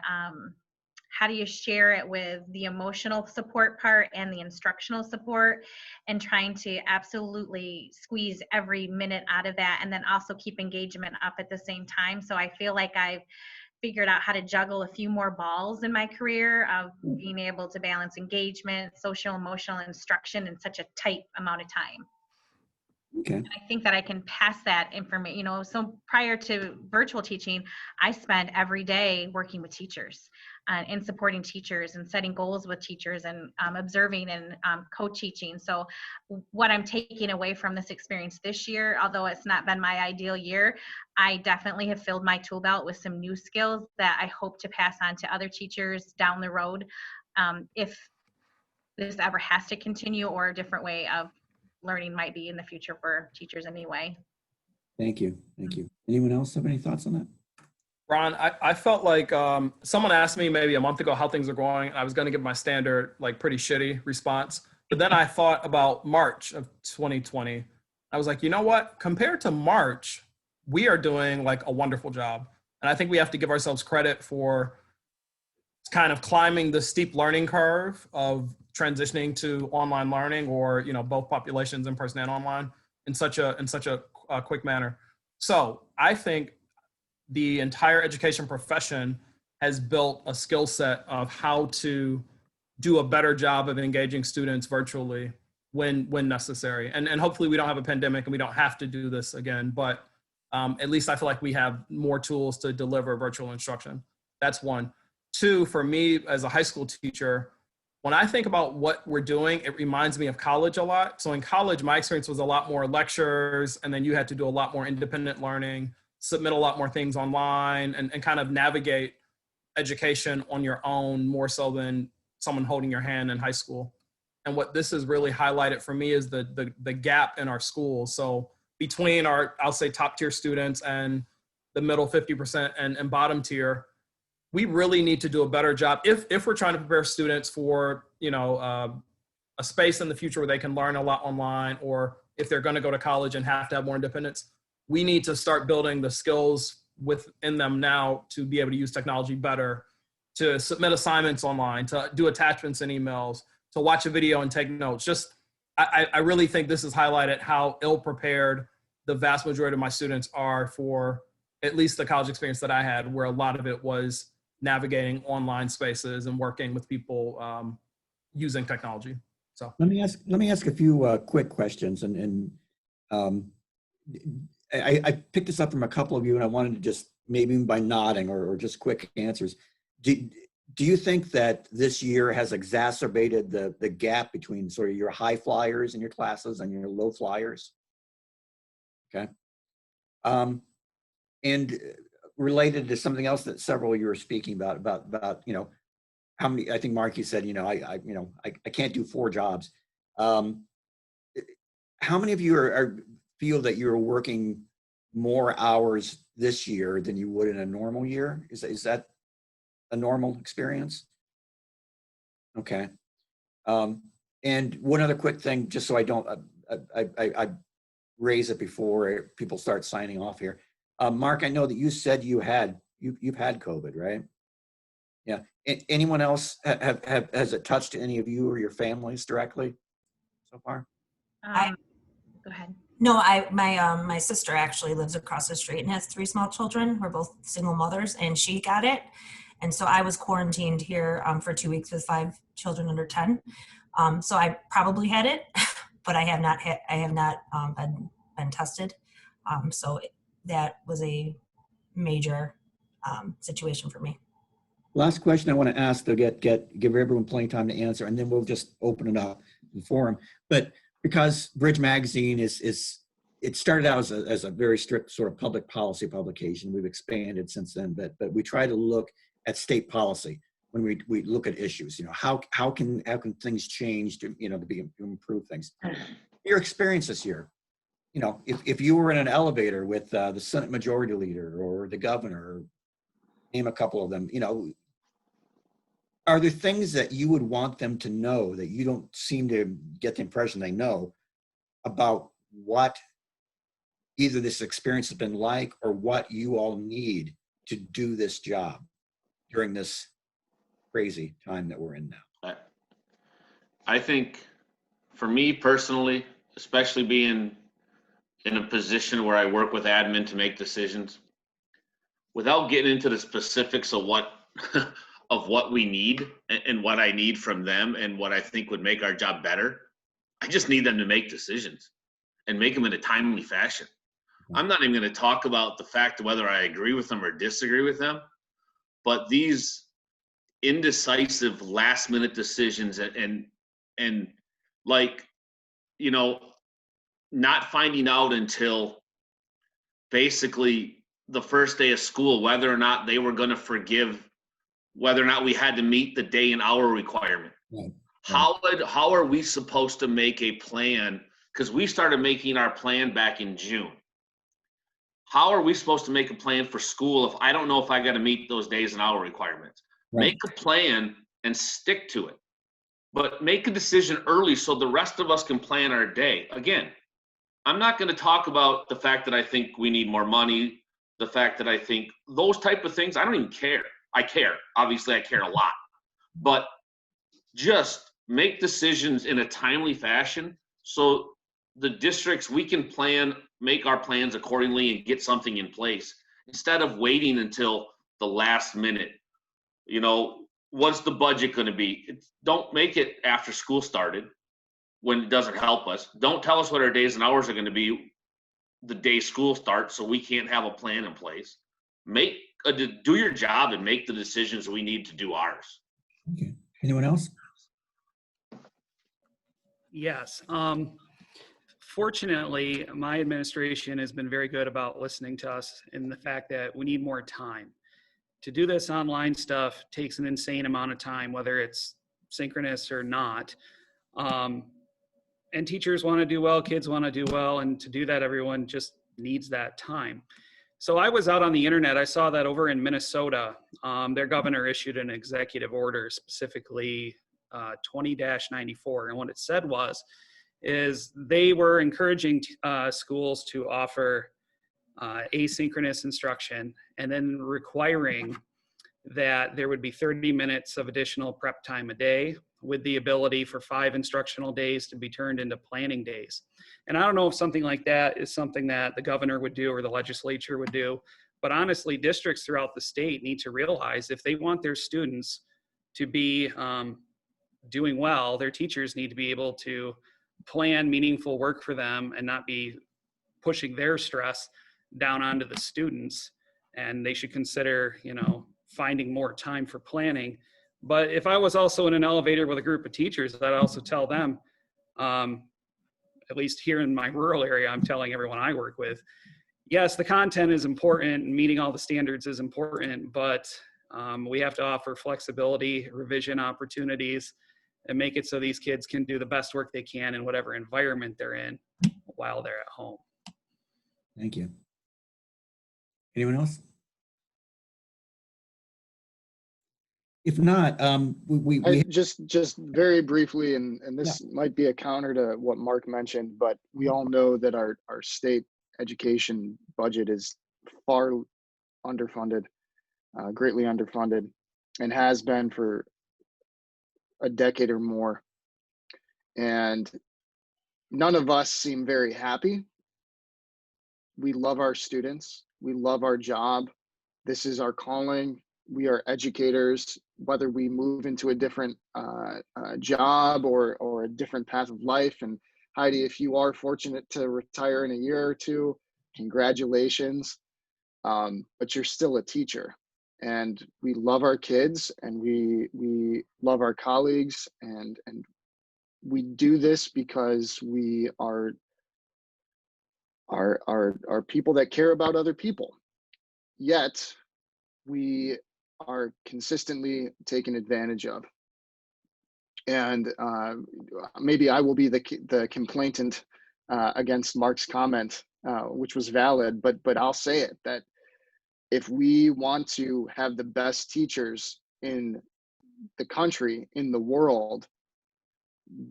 how do you share it with the emotional support part and the instructional support, and trying to absolutely squeeze every minute out of that, and then also keep engagement up at the same time. So I feel like I've figured out how to juggle a few more balls in my career of being able to balance engagement, social, emotional instruction in such a tight amount of time. Okay. And I think that I can pass that information, so prior to virtual teaching, I spent every day working with teachers and supporting teachers and setting goals with teachers and observing and co-teaching. So what I'm taking away from this experience this year, although it's not been my ideal year, I definitely have filled my tool belt with some new skills that I hope to pass on to other teachers down the road, if this ever has to continue, or a different way of learning might be in the future for teachers anyway. Thank you. Anyone else have any thoughts on that? Ron, I felt like someone asked me maybe a month ago how things are going. I was going to give my standard, like, pretty shitty response. But then I thought about March of 2020. I was like, you know what? Compared to March, we are doing like a wonderful job. And I think we have to give ourselves credit for kind of climbing the steep learning curve of transitioning to online learning, or both populations, in person and online, in such a quick manner. So I think the entire education profession has built a skill set of how to do a better job of engaging students virtually when necessary. And hopefully we don't have a pandemic and we don't have to do this again, but at least I feel like we have more tools to deliver virtual instruction. That's one. Two, for me as a high school teacher, when I think about what we're doing, it reminds me of college a lot. So in college, my experience was a lot more lectures, and then you had to do a lot more independent learning, submit a lot more things online, and kind of navigate education on your own more so than someone holding your hand in high school. And what this has really highlighted for me is the gap in our schools. So between our, I'll say, top tier students and the middle 50% and bottom tier, we really need to do a better job if we're trying to prepare students for a space in the future where they can learn a lot online, or if they're going to go to college and have to have more independence. We need to start building the skills within them now to be able to use technology better, to submit assignments online, to do attachments in emails, to watch a video and take notes. Just, I really think this has highlighted how ill-prepared the vast majority of my students are for at least the college experience that I had, where a lot of it was navigating online spaces and working with people using technology. So let me ask a few quick questions, and I picked this up from a couple of you, and I wanted to just maybe by nodding or just quick answers. Do you think that this year has exacerbated the gap between sort of your high flyers in your classes and your low flyers? Okay. And related to something else that several of you were speaking about how many, I think Mark, you said, I can't do 4 jobs. How many of you feel that you're working more hours this year than you would in a normal year? Is that a normal experience? Okay. And one other quick thing, just so I don't, I raise it before people start signing off here. Mark, I know that you said you've had COVID, right? Yeah. Anyone else has it touched any of you or your families directly so far? Go ahead. No, my sister actually lives across the street and has 3 small children. We're both single mothers, and she got it. And so I was quarantined here for 2 weeks with 5 children under 10. So I probably had it, but I have not been tested. So that was a major situation for me. Last question I want to ask to give everyone plenty of time to answer, and then we'll just open it up in the forum. But because Bridge Magazine it started out as a very strict sort of public policy publication. We've expanded since then, but we try to look at state policy when we look at issues. How can things change to improve things? Your experience this year. If you were in an elevator with the Senate Majority Leader or the governor, name a couple of them, are there things that you would want them to know that you don't seem to get the impression they know about what either this experience has been like or what you all need to do this job during this crazy time that we're in now? I think for me personally, especially being in a position where I work with admin to make decisions, without getting into the specifics of what we need and what I need from them and what I think would make our job better, I just need them to make decisions and make them in a timely fashion. I'm not even going to talk about the fact of whether I agree with them or disagree with them, but these indecisive last minute decisions and like, not finding out until basically the first day of school whether or not they were going to forgive, whether or not we had to meet the day and hour requirement. Right. How are we supposed to make a plan? Because we started making our plan back in June. How are we supposed to make a plan for school if I don't know if I got to meet those days and hour requirements? Right. Make a plan and stick to it. But make a decision early so the rest of us can plan our day. Again, I'm not going to talk about the fact that I think we need more money, the fact that I think those type of things, I don't even care. I care. Obviously, I care a lot. But just make decisions in a timely fashion so the districts, we can make our plans accordingly and get something in place instead of waiting until the last minute. You know, what's the budget going to be? Don't make it after school started when it doesn't help us. Don't tell us what our days and hours are going to be the day school starts so we can't have a plan in place. Do your job and make the decisions we need to do ours. Okay. Anyone else? Yes. Fortunately, my administration has been very good about listening to us in the fact that we need more time. To do this online stuff takes an insane amount of time, whether it's synchronous or not. And teachers want to do well, kids want to do well, and to do that, everyone just needs that time. So I was out on the internet. I saw that over in Minnesota, their governor issued an executive order, specifically 20-94. And what it said is they were encouraging schools to offer asynchronous instruction and then requiring that there would be 30 minutes of additional prep time a day with the ability for 5 instructional days to be turned into planning days. And I don't know if something like that is something that the governor would do or the legislature would do, but honestly, districts throughout the state need to realize if they want their students to be doing well, their teachers need to be able to plan meaningful work for them and not be pushing their stress down onto the students. And they should consider, finding more time for planning. But if I was also in an elevator with a group of teachers, I'd also tell them, at least here in my rural area, I'm telling everyone I work with, yes, the content is important and meeting all the standards is important, but we have to offer flexibility, revision opportunities, and make it so these kids can do the best work they can in whatever environment they're in while they're at home. Thank you. Anyone else? If not, just very briefly, and this might be a counter to what Mark mentioned, but we all know that our state education budget is far underfunded, greatly underfunded, and has been for a decade or more. And none of us seem very happy. We love our students. We love our job. This is our calling. We are educators, whether we move into a different job or a different path of life. And Heidi, if you are fortunate to retire in a year or two, congratulations. But you're still a teacher. And we love our kids and we love our colleagues, and we do this because we are people that care about other people. Yet we are consistently taken advantage of. And maybe I will be the complainant against Mark's comment, which was valid, but I'll say it, that if we want to have the best teachers in the country, in the world,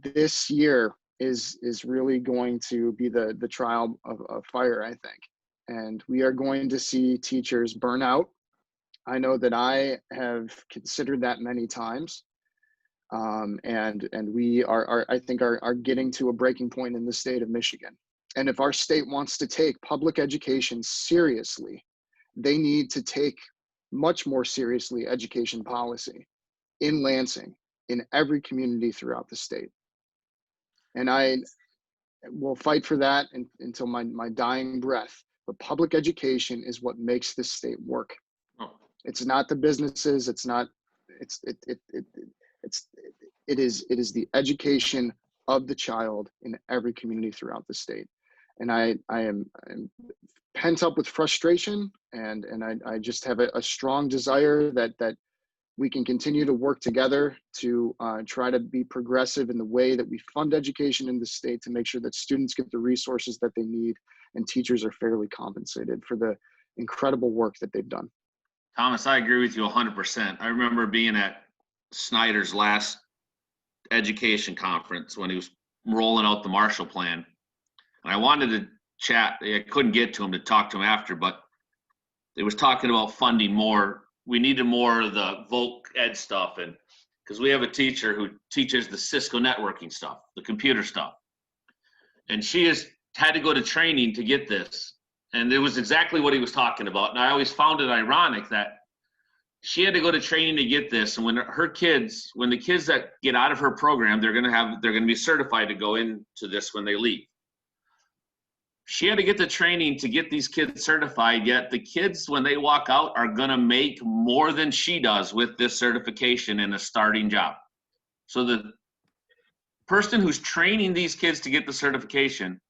this year is really going to be the trial of fire, I think. And we are going to see teachers burn out. I know that I have considered that many times. And we I think are getting to a breaking point in the state of Michigan. And if our state wants to take public education seriously, they need to take much more seriously education policy in Lansing, in every community throughout the state. And I will fight for that until my dying breath. But public education is what makes this state work. It's not the businesses. It is the education of the child in every community throughout the state. And I am pent up with frustration, and I just have a strong desire that we can continue to work together to try to be progressive in the way that we fund education in the state, to make sure that students get the resources that they need and teachers are fairly compensated for the incredible work that they've done. Thomas, I agree with you 100%. I remember being at Snyder's last education conference when he was rolling out the Marshall Plan. And I wanted to chat. I couldn't get to him to talk to him after, but it was talking about funding more we needed more of the Voc Ed stuff, and because we have a teacher who teaches the Cisco networking stuff, the computer stuff, and she has had to go to training to get this, and it was exactly what he was talking about. And I always found it ironic that she had to go to training to get this, and when the kids that get out of her program, they're going to be certified to go into this when they leave. She had to get the training to get these kids certified, yet the kids, when they walk out, are going to make more than she does with this certification in a starting job. So the person who's training these kids to get the certification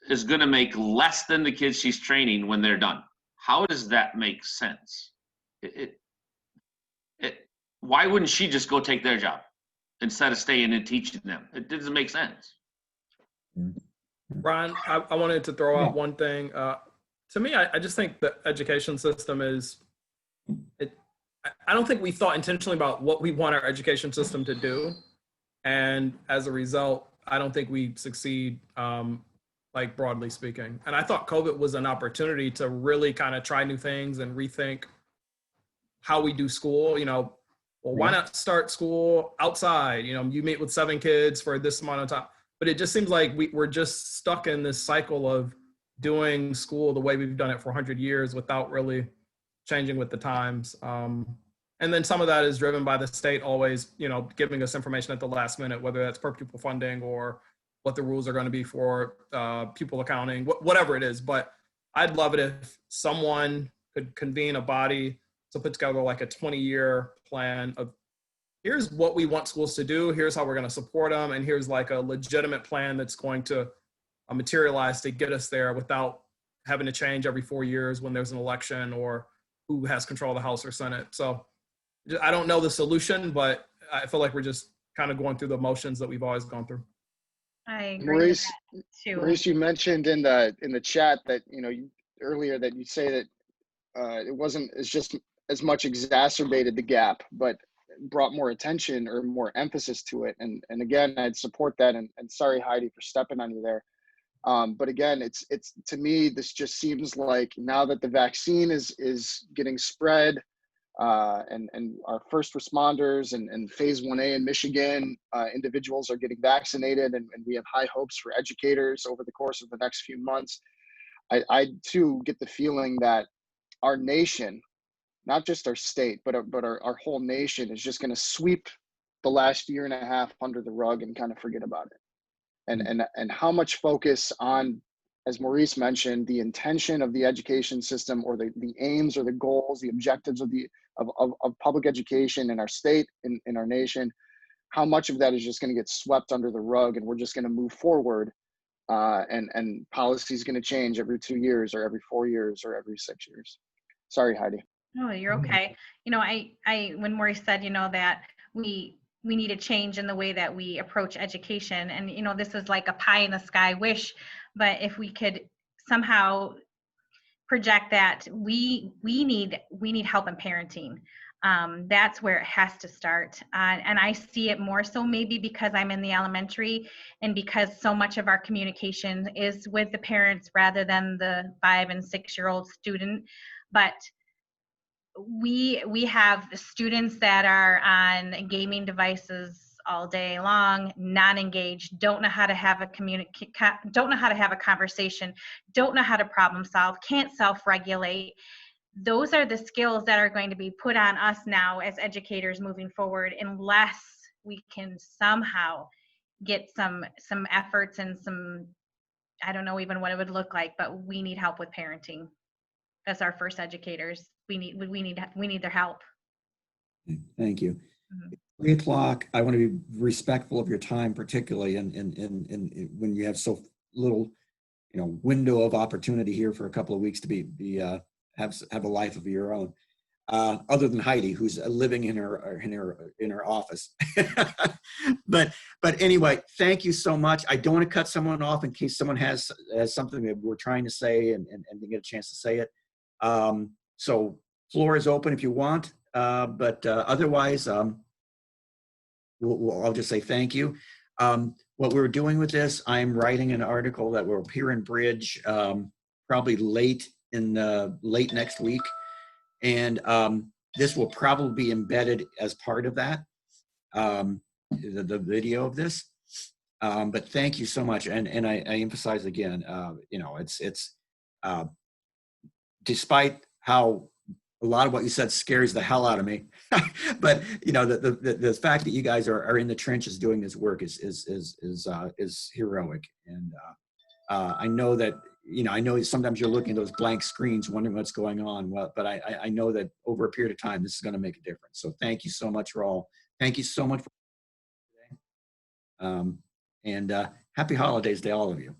is going to make less than the kids she's training when they're done. How does that make sense? Why wouldn't she just go take their job instead of staying and teaching them? It doesn't make sense. Brian, I wanted to throw out one thing. To me, I just think the education system I don't think we thought intentionally about what we want our education system to do. And as a result, I don't think we succeed, like broadly speaking. And I thought COVID was an opportunity to really kind of try new things and rethink how we do school. Why not start school outside? You meet with 7 kids for this amount of time. But it just seems like we're just stuck in this cycle of doing school the way we've done it for 100 years without really changing with the times. And then some of that is driven by the state always, giving us information at the last minute, whether that's per pupil funding or what the rules are going to be for pupil accounting, whatever it is. But I'd love it if someone could convene a body to put together like a 20-year plan of here's what we want schools to do, here's how we're going to support them, and here's like a legitimate plan that's going to materialize to get us there without having to change every 4 years when there's an election or who has control of the House or Senate. So I don't know the solution, but I feel like we're just kind of going through the motions that we've always gone through. I agree with that too. Maurice, you mentioned in the chat that earlier that you say that it wasn't as much exacerbated the gap, but brought more attention or more emphasis to it. And again, I'd support that. And sorry, Heidi, for stepping on you there. But again, it's to me, this just seems like now that the vaccine is getting spread, and our first responders and phase 1A in Michigan, individuals are getting vaccinated, and we have high hopes for educators over the course of the next few months. I too get the feeling that our nation, not just our state, but our whole nation is just going to sweep the last year and a half under the rug and kind of forget about it. And how much focus on, as Maurice mentioned, the intention of the education system, or the aims or the goals, the objectives of public education in our state, in our nation, how much of that is just going to get swept under the rug, and we're just going to move forward, and policy is going to change every 2 years or every 4 years or every 6 years. Sorry, Heidi. No, you're okay. When Maurice said, that we need a change in the way that we approach education, and this is like a pie in the sky wish, but if we could somehow project that we need help in parenting, that's where it has to start. And I see it more so maybe because I'm in the elementary, and because so much of our communication is with the parents rather than the 5 and 6 year old student. But we have students that are on gaming devices all day long, non-engaged, don't know how to have don't know how to have a conversation, don't know how to problem solve, can't self-regulate. Those are the skills that are going to be put on us now as educators moving forward, unless we can somehow get some efforts and some, I don't know even what it would look like, but we need help with parenting. As our first educators, we need their help. Thank you. Mm-hmm. 3 o'clock. I want to be respectful of your time, particularly in when you have so little, window of opportunity here for a couple of weeks to have a life of your own. Other than Heidi, who's living in her office. but anyway, thank you so much. I don't want to cut someone off in case someone has something that we're trying to say and they get a chance to say it. So floor is open if you want, but otherwise, I'll just say thank you. What we're doing with this, I'm writing an article that will appear in Bridge probably late next week. And this will probably be embedded as part of that, the video of this. But thank you so much. And I emphasize again, you know, it's despite how a lot of what you said scares the hell out of me, but you know, the fact that you guys are in the trenches doing this work is heroic. And I know that, you know, I know sometimes you're looking at those blank screens wondering what's going on. Well, but I know that over a period of time, this is going to make a difference. So thank you so much for all. Thank you so much for today. And happy holidays to all of you.